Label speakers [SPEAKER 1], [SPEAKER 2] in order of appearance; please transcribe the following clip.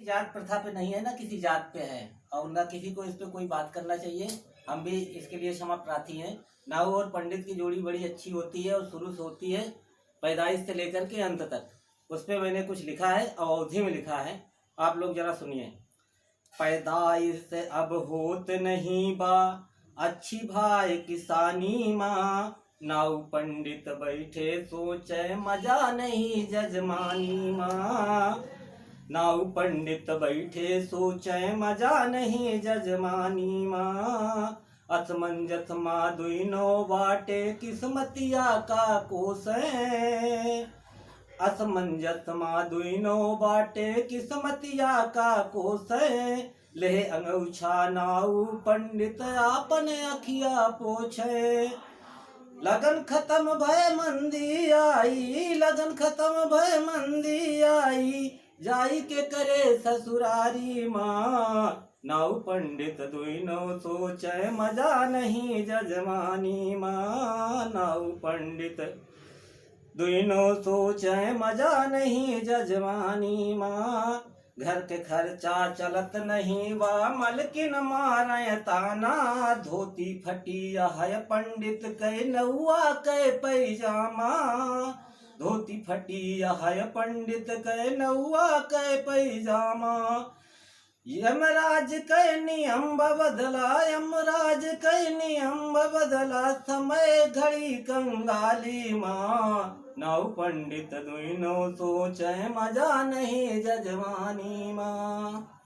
[SPEAKER 1] जात प्रथा पे नहीं है ना किसी जात पे है, और ना किसी को इस पे कोई बात करना चाहिए। हम भी इसके लिए क्षमा प्रार्थी हैं। नाऊ और पंडित की जोड़ी बड़ी अच्छी होती है और शुरू से होती है, पैदाइश से लेकर के अंत तक। उस पे मैंने कुछ लिखा है, अवधि में लिखा है, आप लोग जरा सुनिए। पैदाइश से अब होत नहीं बा, अच्छी भाई किसानी माँ। नाऊ पंडित बैठे सोचे, मजा नहीं जजमानी माँ। नाऊ पंडित बैठे सोचे, मजा नहीं जजमानी माँ। असमंजस माँ दुइनो बाटे, किस्मतिया का कोसे। असमंजस माँ दुइनो बाटे, किस्मतिया का कोसे। ले अंगूछा नाऊ पंडित, आपन अखिया पोछे। लगन खत्म भय मंदी आई, लगन खत्म भय मंदी आई। जाई के करे ससुरारी माँ। नाऊ पंडित दुइनो सोचे, मजा नहीं जजमानी माँ। नाऊ पंडित दुइनो सोचे, मजा नहीं जजमानी माँ। घर के खर्चा चलत नहीं बा, मलकिन मारे ताना। धोती फटी है पंडित के, नौआ के पैजामा। धोती फटी है पंडित के, नौआ के पैजामा। यमराज के नियम बदला, यमराज के नियम बदला। समय घड़ी कंगाली माँ। नाऊ पंडित दुइनो सोचे, मजा नहीं जजमानी माँ।